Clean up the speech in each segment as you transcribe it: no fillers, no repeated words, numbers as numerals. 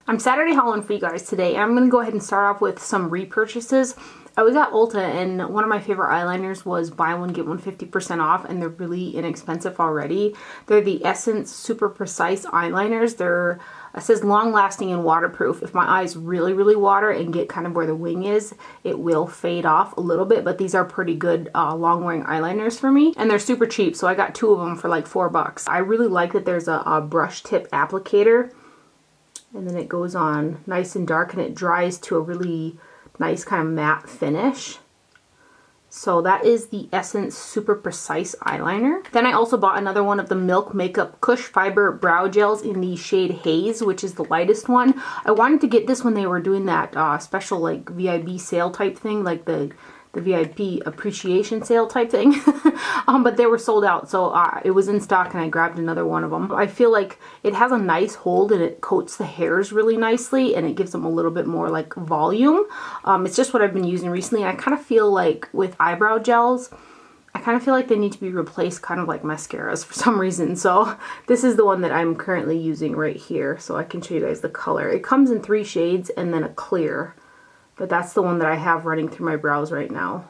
I'm Saturday hauling for you guys today. I'm going to go ahead and start off with some repurchases. I was at Ulta and one of my favorite eyeliners was buy one get one 50% off, and they're really inexpensive already. They're the Essence Super Precise eyeliners. It says long lasting and waterproof. If my eyes really water and get kind of where the wing is, it will fade off a little bit, but these are pretty good long wearing eyeliners for me, and they're super cheap, so I got 2 of them for like $4. I really like that there's a brush tip applicator, and then it goes on nice and dark and it dries to a really nice kind of matte finish. So that is the Essence Super Precise eyeliner. Then I also bought another one of the Milk Makeup Cush Fiber Brow Gels in the shade Haze, which is the lightest one. I wanted to get this when they were doing that special like VIB sale type thing, like the VIP appreciation sale type thing. But they were sold out, so it was in stock and I grabbed another one of them. I feel like it has a nice hold and it coats the hairs really nicely and it gives them a little bit more like volume. It's just what I've been using recently. I kind of feel like with eyebrow gels, I kind of feel like they need to be replaced kind of like mascaras for some reason. So this is the one that I'm currently using right here, so I can show you guys the color. It comes in 3 shades and then a clear. But that's the one that I have running through my brows right now.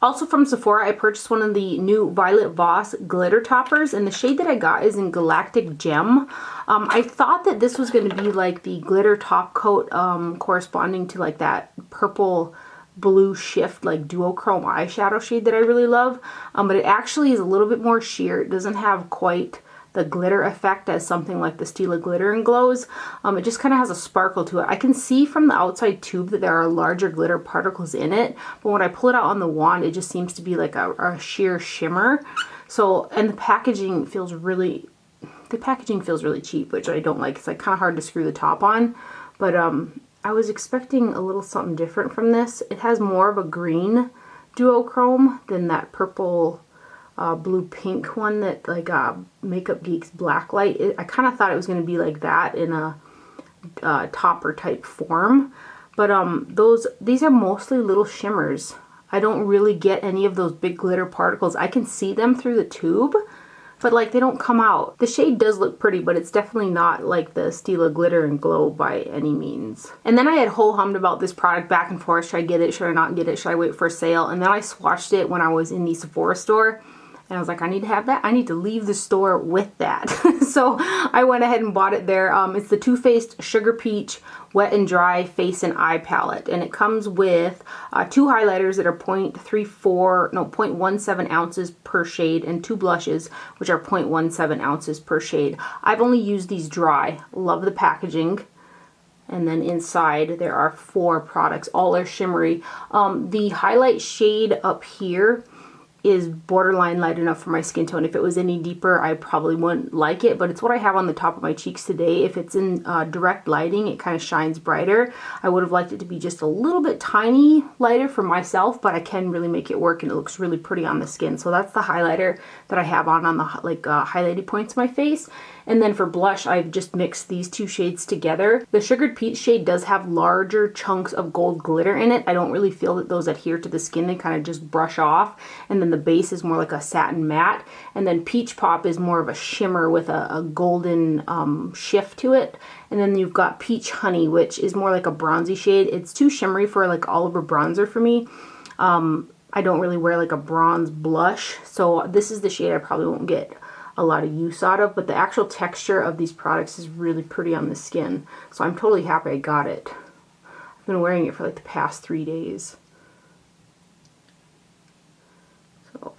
Also from Sephora, I purchased one of the new Violet Voss glitter toppers, and the shade that I got is in Galactic Gem. I thought that this was going to be like the glitter top coat corresponding to like that purple blue shift like duochrome eyeshadow shade that I really love, but it actually is a little bit more sheer. It doesn't have quite the glitter effect as something like the Stila Glitter and Glows. It just kind of has a sparkle to it. I can see from the outside tube that there are larger glitter particles in it, but when I pull it out on the wand, it just seems to be like a sheer shimmer. So, and the packaging feels really cheap, which I don't like. It's like kind of hard to screw the top on, but I was expecting a little something different from this. It has more of a green duochrome than that purple blue pink one that like Makeup Geek's Blacklight. I kind of thought it was going to be like that in a topper type form, but these are mostly little shimmers. I don't really get any of those big glitter particles. I can see them through the tube, but like they don't come out. The shade does look pretty, but it's definitely not like the Stila Glitter and Glow by any means. And then I had ho-hummed about this product back and forth. Should I get it? Should I not get it? Should I wait for a sale? And then I swatched it when I was in the Sephora store. And I was like, I need to have that. I need to leave the store with that. So I went ahead and bought it there. It's the Too Faced Sugar Peach Wet and Dry Face and Eye Palette. And it comes with 2 highlighters that are 0.17 ounces per shade, and 2 blushes, which are 0.17 ounces per shade. I've only used these dry. Love the packaging. And then inside there are 4 products. All are shimmery. The highlight shade up here is borderline light enough for my skin tone. If it was any deeper, I probably wouldn't like it, but it's what I have on the top of my cheeks today. If it's in direct lighting, it kind of shines brighter. I would have liked it to be just a little bit tiny lighter for myself, but I can really make it work and it looks really pretty on the skin. So that's the highlighter that I have on the like highlighted points of my face. And then for blush, I've just mixed these 2 shades together. The Sugared Peach shade does have larger chunks of gold glitter in it. I don't really feel that those adhere to the skin. They kind of just brush off. And then the base is more like a satin matte. And then Peach Pop is more of a shimmer with a golden shift to it. And then you've got Peach Honey, which is more like a bronzy shade. It's too shimmery for like Oliver bronzer for me. I don't really wear like a bronze blush. So this is the shade I probably won't get a lot of use out of, but the actual texture of these products is really pretty on the skin. So I'm totally happy I got it. I've been wearing it for like the past 3 days. So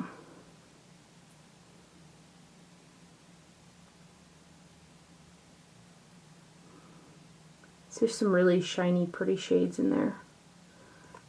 there's some really shiny, pretty shades in there.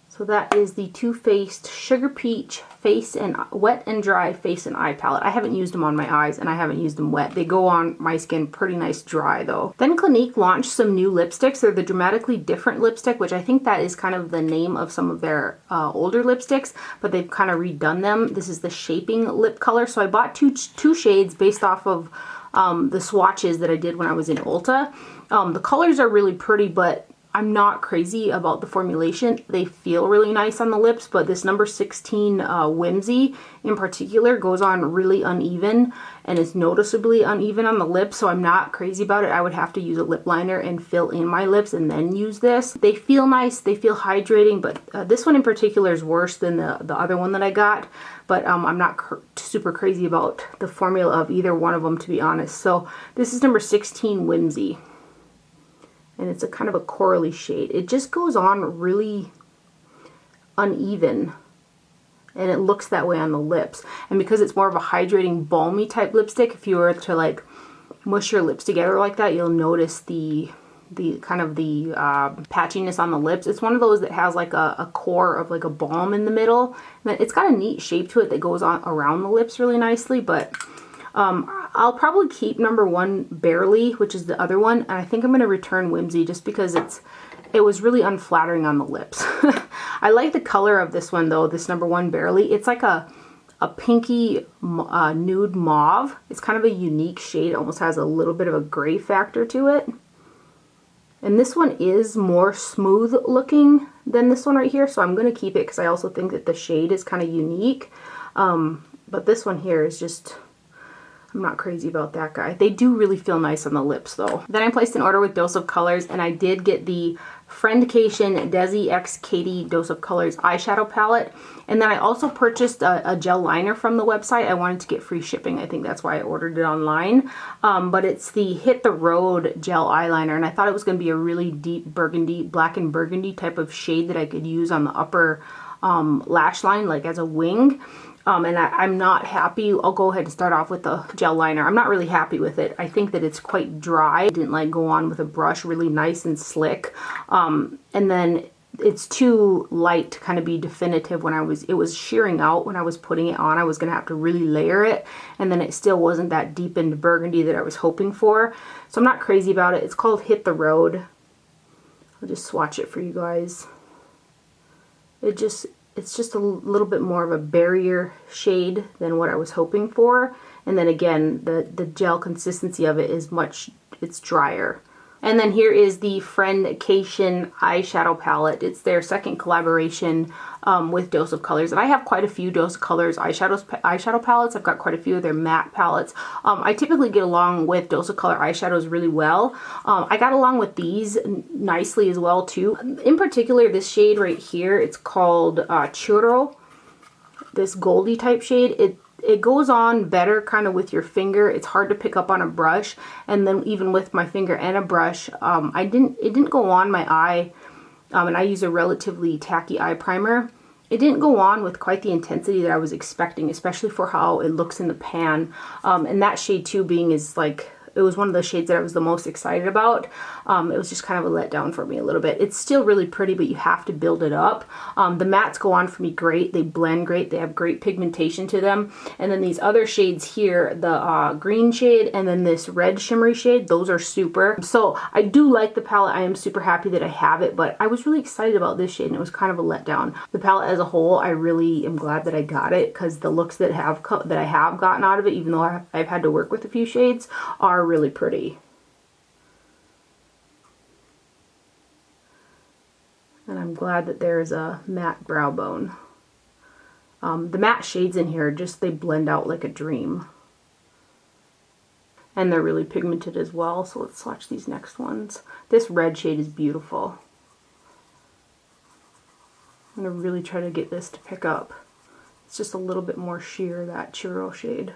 So that is the Too Faced Sugar Peach Face and Wet and Dry Face and Eye Palette. I haven't used them on my eyes and I haven't used them wet. They go on my skin pretty nice dry though. Then Clinique launched some new lipsticks. They're the Dramatically Different lipstick, which I think that is kind of the name of some of their older lipsticks, but they've kind of redone them. This is the Shaping Lip Color. So I bought two shades based off of the swatches that I did when I was in Ulta. The colors are really pretty, but I'm not crazy about the formulation. They feel really nice on the lips, but this number 16 Whimsy in particular goes on really uneven and is noticeably uneven on the lips, so I'm not crazy about it. I would have to use a lip liner and fill in my lips and then use this. They feel nice, they feel hydrating, but this one in particular is worse than the other one that I got, but I'm not super crazy about the formula of either one of them, to be honest. So this is number 16 Whimsy. And it's a kind of a corally shade. It just goes on really uneven. And it looks that way on the lips. And because it's more of a hydrating, balmy type lipstick, if you were to like mush your lips together like that, you'll notice the kind of the patchiness on the lips. It's one of those that has like a core of like a balm in the middle. And it's got a neat shape to it that goes on around the lips really nicely, but I'll probably keep number 1 Barely, which is the other one, and I think I'm going to return Whimsy just because it was really unflattering on the lips. I like the color of this one though, this number 1 Barely. It's like a pinky nude mauve. It's kind of a unique shade. It almost has a little bit of a gray factor to it. And this one is more smooth looking than this one right here, so I'm going to keep it because I also think that the shade is kind of unique. But this one here is just... I'm not crazy about that guy. They do really feel nice on the lips though. Then I placed an order with Dose of Colors, and I did get the Friendcation Desi X Katie Dose of Colors eyeshadow palette. And then I also purchased a gel liner from the website. I wanted to get free shipping. I think that's why I ordered it online. But it's the Hit the Road gel eyeliner, and I thought it was going to be a really deep burgundy, black and burgundy type of shade that I could use on the upper lash line, like as a wing. And I'm not happy. I'll go ahead and start off with the gel liner. I'm not really happy with it. I think that it's quite dry. It didn't like go on with a brush really nice and slick. And then it's too light to kind of be definitive when it was shearing out when I was putting it on. I was going to have to really layer it, and then it still wasn't that deepened burgundy that I was hoping for. So I'm not crazy about it. It's called Hit the Road. I'll just swatch it for you guys. It's just a little bit more of a barrier shade than what I was hoping for. And then again, the gel consistency of it is it's drier. And then here is the Friendcation eyeshadow palette. It's their second collaboration with Dose of Colors. And I have quite a few Dose of Colors eyeshadow palettes. I've got quite a few of their matte palettes. I typically get along with Dose of Color eyeshadows really well. I got along with these nicely as well too. In particular, this shade right here, it's called Churro. This goldy type shade. It goes on better kind of with your finger. It's hard to pick up on a brush, and then even with my finger and a brush, it didn't go on my eye, and I use a relatively tacky eye primer. It didn't go on with quite the intensity that I was expecting, especially for how it looks in the pan. And that shade too is like, it was one of the shades that I was the most excited about. It was just kind of a letdown for me a little bit. It's still really pretty, but you have to build it up. The mattes go on for me great. They blend great. They have great pigmentation to them. And then these other shades here, the green shade and then this red shimmery shade, those are super. So I do like the palette. I am super happy that I have it, but I was really excited about this shade and it was kind of a letdown. The palette as a whole, I really am glad that I got it because the looks that I have gotten out of it, even though I've had to work with a few shades, are really pretty. And I'm glad that there's a matte brow bone. The matte shades in here, they blend out like a dream. And they're really pigmented as well, so let's swatch these next ones. This red shade is beautiful. I'm going to really try to get this to pick up. It's just a little bit more sheer, that Churro shade.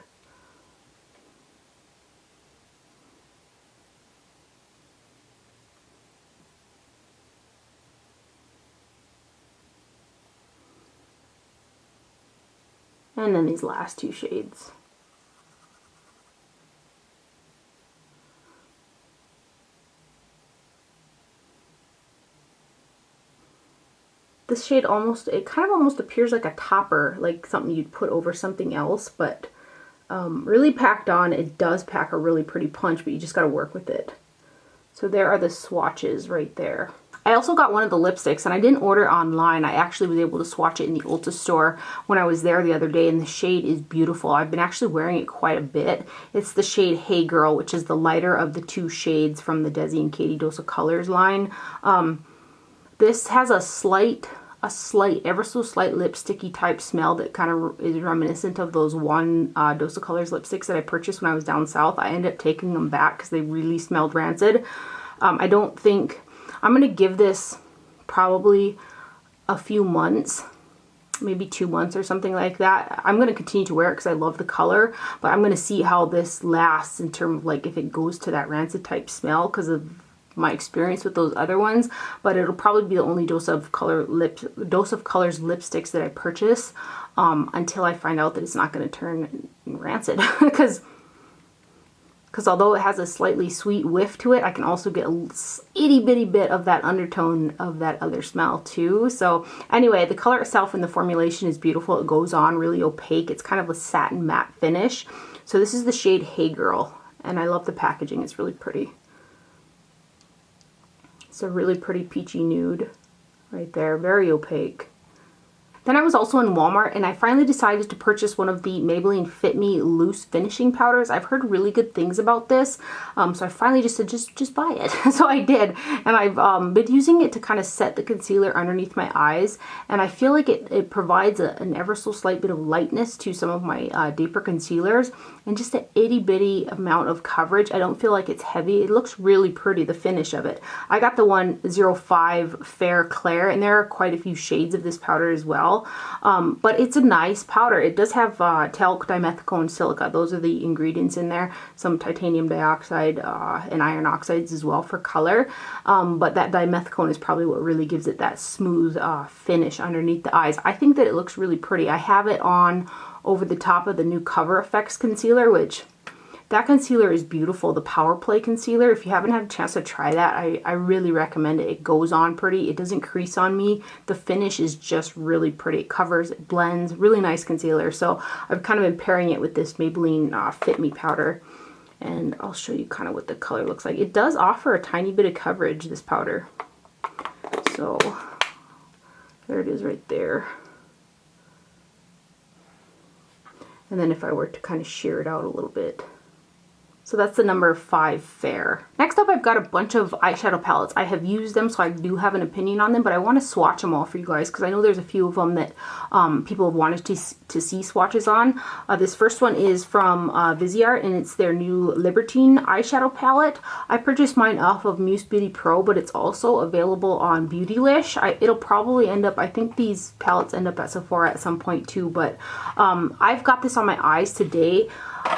And then these last two shades. This shade it kind of almost appears like a topper, like something you'd put over something else, but really packed on. It does pack a really pretty punch, but you just got to work with it. So there are the swatches right there. I also got one of the lipsticks, and I didn't order online. I actually was able to swatch it in the Ulta store when I was there the other day, and the shade is beautiful. I've been actually wearing it quite a bit. It's the shade Hey Girl, which is the lighter of the two shades from the Desi and Katie Dose of Colors line. This has a slight, ever so slight lipsticky type smell that kind of is reminiscent of those one Dose of Colors lipsticks that I purchased when I was down south. I ended up taking them back because they really smelled rancid. I don't think... I'm going to give this probably a few months, maybe 2 months or something like that. I'm going to continue to wear it because I love the color, but I'm going to see how this lasts in terms of like if it goes to that rancid type smell because of my experience with those other ones. But it'll probably be the only Dose of Colors lipsticks that I purchase until I find out that it's not going to turn rancid because although it has a slightly sweet whiff to it, I can also get a itty bitty bit of that undertone of that other smell too. So anyway, the color itself and the formulation is beautiful. It goes on really opaque. It's kind of a satin matte finish. So this is the shade Hey Girl, and I love the packaging. It's really pretty. It's a really pretty peachy nude right there, very opaque. Then I was also in Walmart, and I finally decided to purchase one of the Maybelline Fit Me Loose Finishing Powders. I've heard really good things about this, so I finally just said, just buy it. So I did, and I've been using it to kind of set the concealer underneath my eyes, and I feel like it provides an ever so slight bit of lightness to some of my deeper concealers, and just an itty bitty amount of coverage. I don't feel like it's heavy. It looks really pretty, the finish of it. I got the 105 Fair Clair, and there are quite a few shades of this powder as well. But it's a nice powder. It does have talc, dimethicone, silica. Those are the ingredients in there. Some titanium dioxide and iron oxides as well for color. But that dimethicone is probably what really gives it that smooth finish underneath the eyes. I think that it looks really pretty. I have it on over the top of the new Cover FX concealer, which... that concealer is beautiful, the Power Play concealer. If you haven't had a chance to try that, I really recommend it. It goes on pretty. It doesn't crease on me. The finish is just really pretty. It covers, it blends. Really nice concealer. So I've kind of been pairing it with this Maybelline Fit Me powder. And I'll show you kind of what the color looks like. It does offer a tiny bit of coverage, this powder. So there it is right there. And then if I were to kind of sheer it out a little bit. So that's the number 5 Fair. Next up, I've got a bunch of eyeshadow palettes. I have used them, so I do have an opinion on them, but I want to swatch them all for you guys because I know there's a few of them that people have wanted to see swatches on. This first one is from Viseart, and it's their new Libertine eyeshadow palette. I purchased mine off of Muse Beauty Pro, but it's also available on Beautylish. It'll probably end up, I think these palettes end up at Sephora at some point too, but I've got this on my eyes today.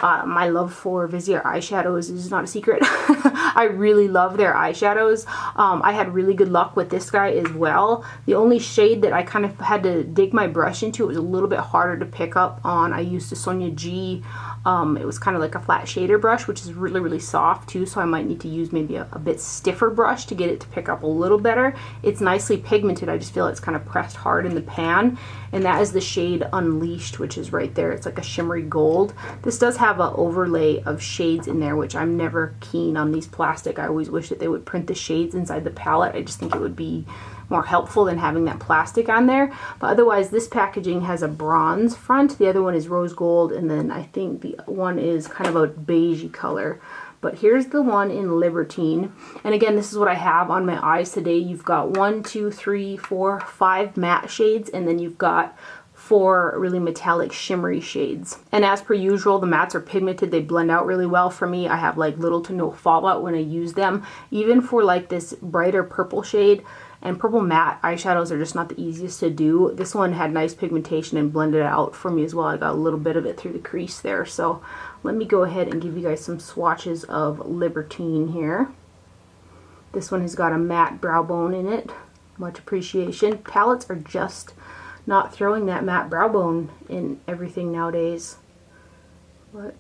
My love for Viseart eyeshadows is not a secret. I really love their eyeshadows. I had really good luck with this guy as well. The only shade that I kind of had to dig my brush into, it was a little bit harder to pick up on. I used a Sonia G. It was kind of like a flat shader brush, which is really, really soft too, so I might need to use maybe a bit stiffer brush to get it to pick up a little better. It's nicely pigmented. I just feel it's kind of pressed hard in the pan, and that is the shade Unleashed, which is right there. It's like a shimmery gold. This does have an overlay of shades in there, which I'm never keen on these plastic. I always wish that they would print the shades inside the palette. I just think it would be more helpful than having that plastic on there. But otherwise, this packaging has a bronze front. The other one is rose gold, and then I think the one is kind of a beigey color. But here's the one in Libertine. And again, this is what I have on my eyes today. You've got 1, 2, 3, 4, 5 matte shades, and then you've got 4 really metallic shimmery shades. And as per usual, the mattes are pigmented. They blend out really well for me. I have like little to no fallout when I use them. Even for like this brighter purple shade, and purple matte eyeshadows are just not the easiest to do. This one had nice pigmentation and blended out for me as well. I got a little bit of it through the crease there. So let me go ahead and give you guys some swatches of Libertine here. This one has got a matte brow bone in it. Much appreciation. Palettes are just not throwing that matte brow bone in everything nowadays. But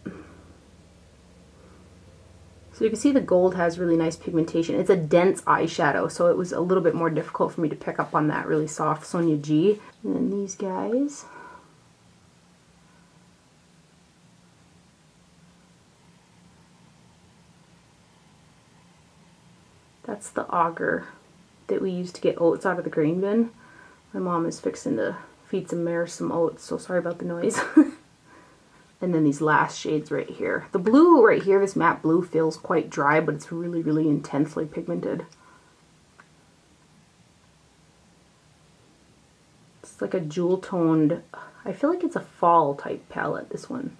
so you can see the gold has really nice pigmentation. It's a dense eyeshadow, so it was a little bit more difficult for me to pick up on that really soft Sonia G. And then these guys. That's the Auger that we used to get oats out of the grain bin. My mom is fixing to feed some mares some oats, so sorry about the noise. And then these last shades right here. The blue right here, this matte blue, feels quite dry, but it's really, really intensely pigmented. It's like a jewel toned, I feel like it's a fall type palette, this one.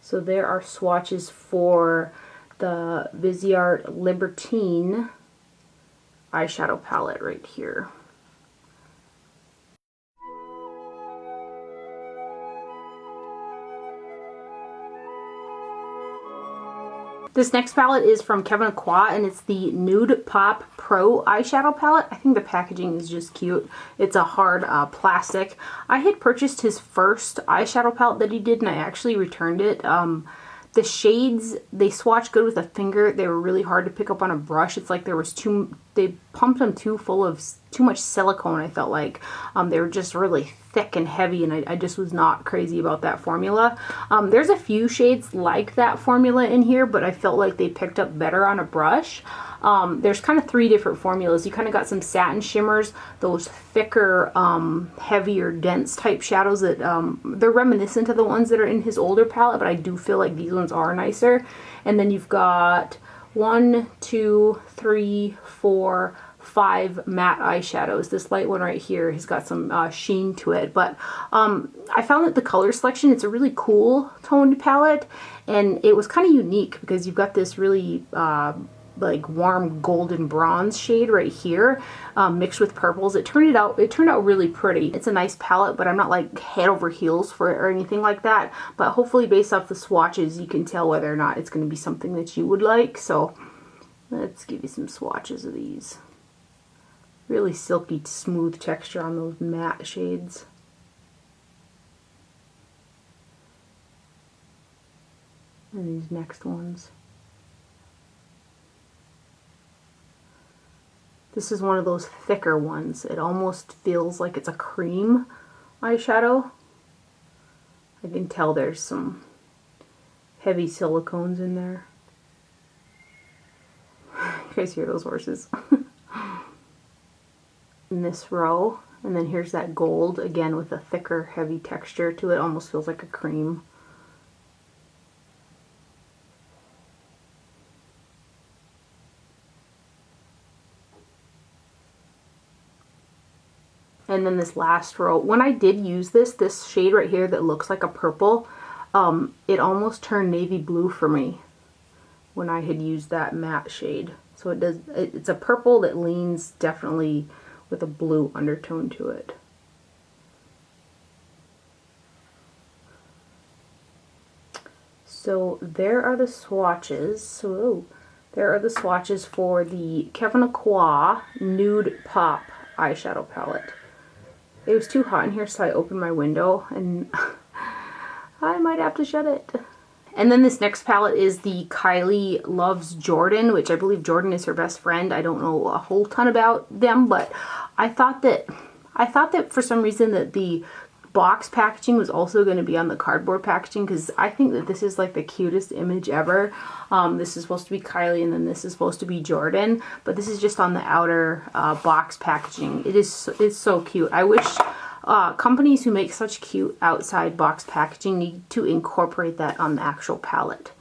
So there are swatches for the Viseart Libertine eyeshadow palette right here. This next palette is from Kevyn Aucoin, and it's the Nude Pop Pro eyeshadow palette. I think the packaging is just cute. It's a hard plastic. I had purchased his first eyeshadow palette that he did, and I actually returned it. The shades, they swatch good with a finger. They were really hard to pick up on a brush. It's like there was they pumped them too full of too much silicone, I felt like. They were just really thick and heavy, and I just was not crazy about that formula. There's a few shades like that formula in here, but I felt like they picked up better on a brush. There's kind of three different formulas. You kind of got some satin shimmers, those thicker, heavier, dense type shadows that they're reminiscent of the ones that are in his older palette, but I do feel like these ones are nicer. And then you've got 1, 2, 3, 4, 5 matte eyeshadows. This light one right here has got some sheen to it, but I found that the color selection, it's a really cool toned palette, and it was kind of unique because you've got this really like warm golden bronze shade right here mixed with purples. It turned out really pretty. It's a nice palette, but I'm not like head over heels for it or anything like that, but hopefully based off the swatches you can tell whether or not it's going to be something that you would like. So let's give you some swatches of these. Really silky smooth texture on those matte shades. And these next ones. This is one of those thicker ones. It almost feels like it's a cream eyeshadow. I can tell there's some heavy silicones in there. You guys hear those horses? In this row, and then here's that gold again with a thicker, heavy texture to it. Almost feels like a cream. And then this last row, when I did use this shade right here that looks like a purple, it almost turned navy blue for me when I had used that matte shade. So it does, it's a purple that leans definitely with a blue undertone to it. So there are the swatches. So there are the swatches for the Kevyn Aucoin Nude Pop eyeshadow palette. It was too hot in here, so I opened my window, and I might have to shut it. And then this next palette is the Kylie Loves Jordan, which I believe Jordan is her best friend. I don't know a whole ton about them, but I thought that for some reason that the box packaging was also going to be on the cardboard packaging, because I think that this is like the cutest image ever. This is supposed to be Kylie, and then this is supposed to be Jordan, but this is just on the outer box packaging. It's so cute. I wish companies who make such cute outside box packaging need to incorporate that on the actual palette.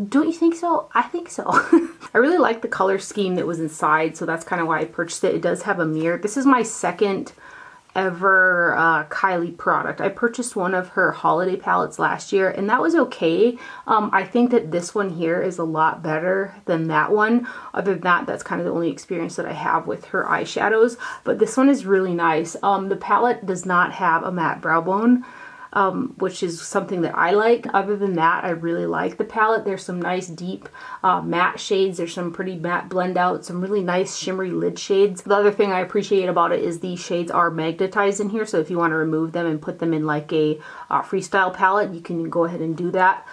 Don't you think so? I think so. I really like the color scheme that was inside, so that's kind of why I purchased it. It does have a mirror. This is my second ever Kylie product. I purchased one of her holiday palettes last year, and that was okay. I think that this one here is a lot better than that one. Other than that, that's kind of the only experience that I have with her eyeshadows, but this one is really nice. The palette does not have a matte brow bone, which is something that I like. Other than that, I really like the palette. There's some nice deep matte shades. There's some pretty matte blend out, some really nice shimmery lid shades. The other thing I appreciate about it is these shades are magnetized in here, so if you want to remove them and put them in like a freestyle palette, you can go ahead and do that.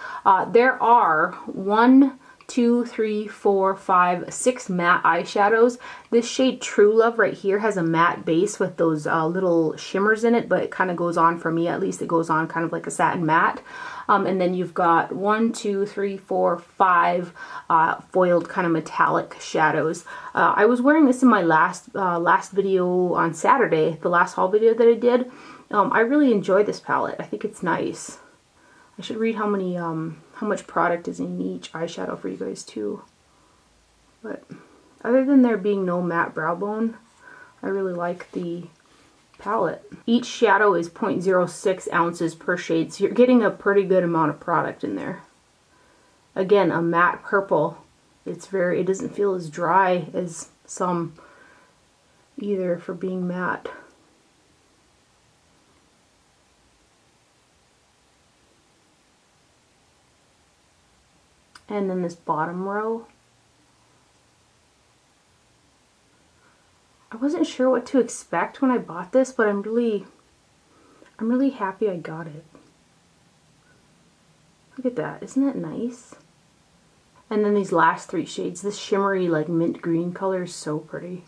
There are 1, 2, 3, 4, 5, 6 matte eyeshadows. This shade True Love right here has a matte base with those little shimmers in it, but it kind of goes on, for me at least, it goes on kind of like a satin matte. And then you've got 1, 2, 3, 4, 5 foiled kind of metallic shadows. I was wearing this in my last video on Saturday, the last haul video that I did. I really enjoy this palette. I think it's nice. I should read how much product is in each eyeshadow for you guys too. But other than there being no matte brow bone, I really like the palette. Each shadow is 0.06 ounces per shade, so you're getting a pretty good amount of product in there. Again, a matte purple. It doesn't feel as dry as some either for being matte. And then this bottom row, I wasn't sure what to expect when I bought this, but I'm really happy I got it. Look at that, isn't that nice? And then these last 3 shades, this shimmery like mint green color is so pretty.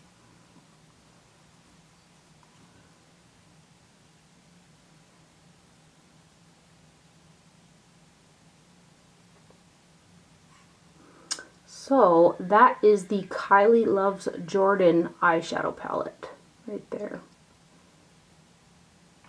So that is the Kylie Loves Jordan eyeshadow palette right there.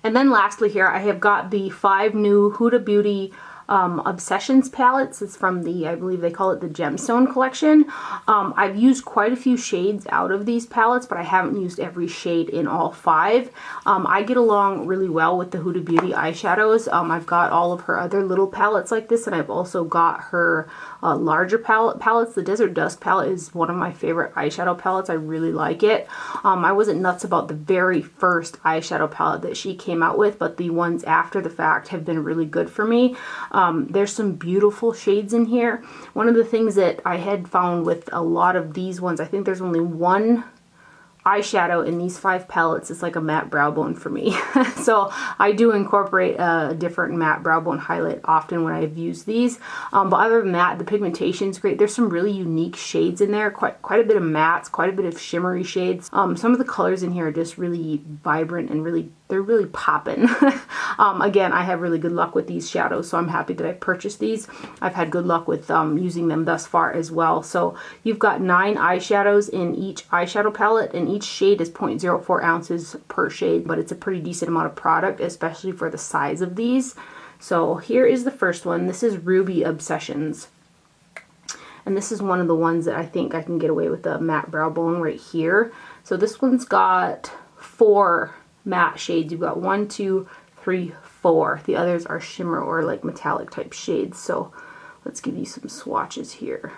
And then lastly here, I have got the 5 new Huda Beauty Obsessions palettes. It's from the, I believe they call it the Gemstone collection. I've used quite a few shades out of these palettes, but I haven't used every shade in all 5. I get along really well with the Huda Beauty eyeshadows. I've got all of her other little palettes like this, and I've also got her larger palettes. The Desert Dusk palette is one of my favorite eyeshadow palettes. I really like it. I wasn't nuts about the very first eyeshadow palette that she came out with, but the ones after the fact have been really good for me. There's some beautiful shades in here. One of the things that I had found with a lot of these ones, I think there's only one eyeshadow in these 5 palettes. It's like a matte brow bone for me. So I do incorporate a different matte brow bone highlight often when I've used these. But other than that, the pigmentation is great. There's some really unique shades in there. Quite a bit of mattes, quite a bit of shimmery shades. Some of the colors in here are just really vibrant and they're really popping. Again, I have really good luck with these shadows, so I'm happy that I purchased these. I've had good luck with using them thus far as well. So you've got 9 eyeshadows in each eyeshadow palette, and each shade is 0.04 ounces per shade, but it's a pretty decent amount of product, especially for the size of these. So here is the first one. This is Ruby Obsessions. And this is one of the ones that I think I can get away with the matte brow bone right here. So this one's got 4 matte shades. You've got 1, 2, 3, 4. The others are shimmer or like metallic type shades. So let's give you some swatches here.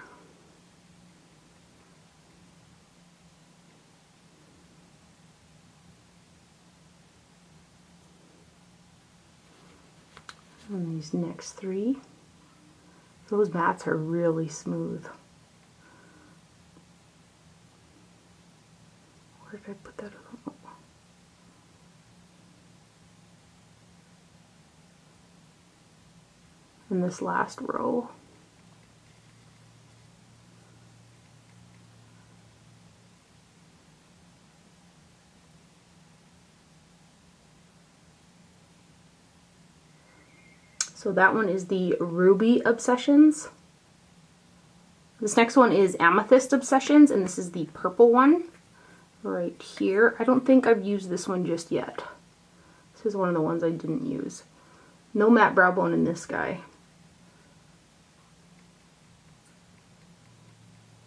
And these next 3, those mattes are really smooth. Where did I put that? Oh. In this last row. So that one is the Ruby Obsessions. This next one is Amethyst Obsessions, and this is the purple one right here. I don't think I've used this one just yet. This is one of the ones I didn't use. No matte brow bone in this guy.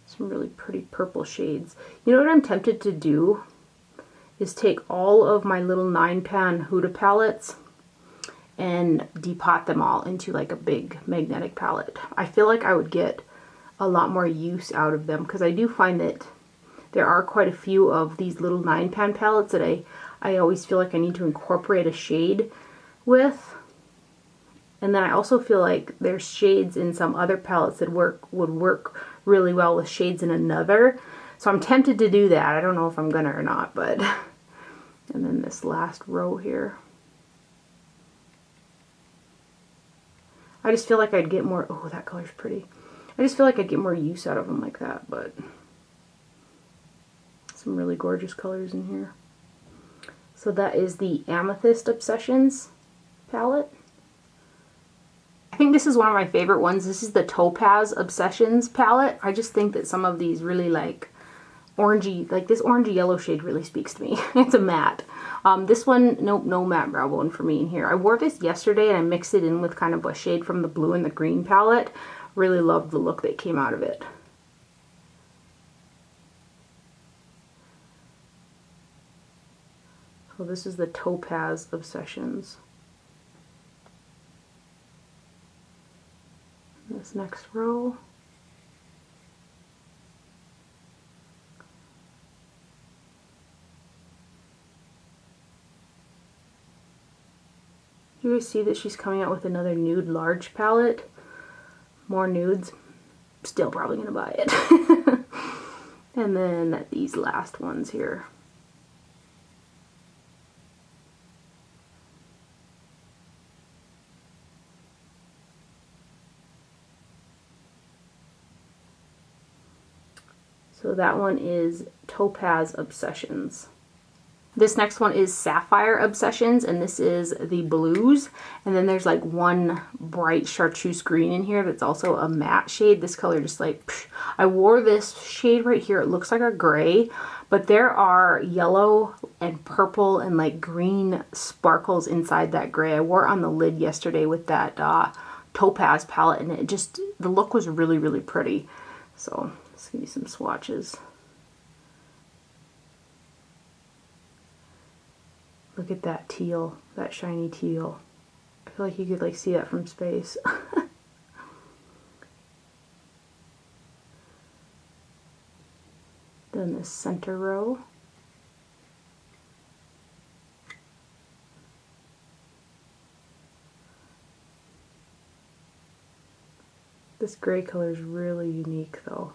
Some really pretty purple shades. You know what I'm tempted to do is take all of my little 9-pan Huda palettes and depot them all into like a big magnetic palette. I feel like I would get a lot more use out of them, because I do find that there are quite a few of these little 9-pan palettes that I always feel like I need to incorporate a shade with. And then I also feel like there's shades in some other palettes that would work really well with shades in another. So I'm tempted to do that. I don't know if I'm gonna or not, but... And then this last row here. I just feel like I'd get more... Oh, that color's pretty. I just feel like I get more use out of them like that, but some really gorgeous colors in here. So that is the Amethyst Obsessions palette. I think this is one of my favorite ones. This is the Topaz Obsessions palette. I just think that some of these really like orangey, like this orangey yellow shade really speaks to me. It's a matte. This one, nope, no matte brow bone for me in here. I wore this yesterday and I mixed it in with kind of a shade from the blue and the green palette. Really loved the look that came out of it. So this is the Topaz Obsessions. This next row. You guys see that she's coming out with another nude large palette. More nudes. Still probably gonna buy it. And then these last ones here. So that one is Topaz Obsessions. This next one is Sapphire Obsessions, and this is the blues. And then there's like one bright chartreuse green in here that's also a matte shade. This color just like, psh. I wore this shade right here. It looks like a gray, but there are yellow and purple and like green sparkles inside that gray. I wore it on the lid yesterday with that Topaz palette, and it just, the look was really, really pretty. So let's give you some swatches. Look at that teal, that shiny teal. I feel like you could like see that from space. Then this center row. This gray color is really unique though.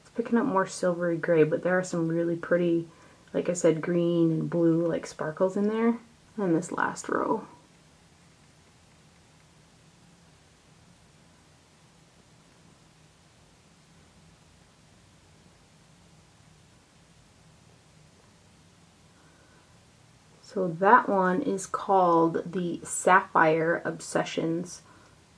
It's picking up more silvery gray, but there are some really pretty, like I said, green and blue like sparkles in there. And this last row. So that one is called the Sapphire Obsessions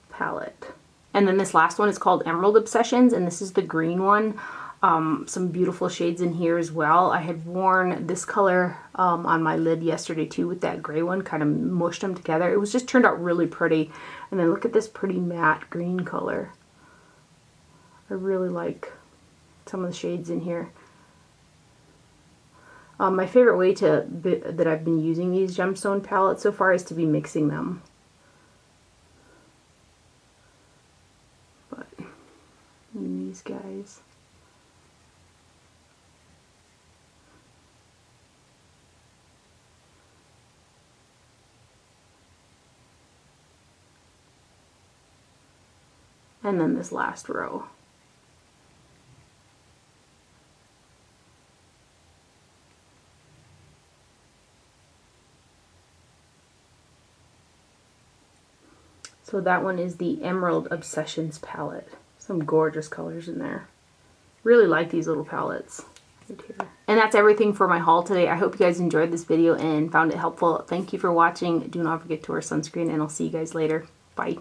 palette. And then this last one is called Emerald Obsessions, and this is the green one. Some beautiful shades in here as well. I had worn this color on my lid yesterday too with that gray one, kind of mushed them together. It was just turned out really pretty. And then look at this pretty matte green color. I really like some of the shades in here. My favorite way that I've been using these gemstone palettes so far is to be mixing them. But and these guys. And then this last row. So that one is the Emerald Obsessions palette. Some gorgeous colors in there. Really like these little palettes right here. And that's everything for my haul today. I hope you guys enjoyed this video and found it helpful. Thank you for watching. Do not forget to wear sunscreen, and I'll see you guys later. Bye.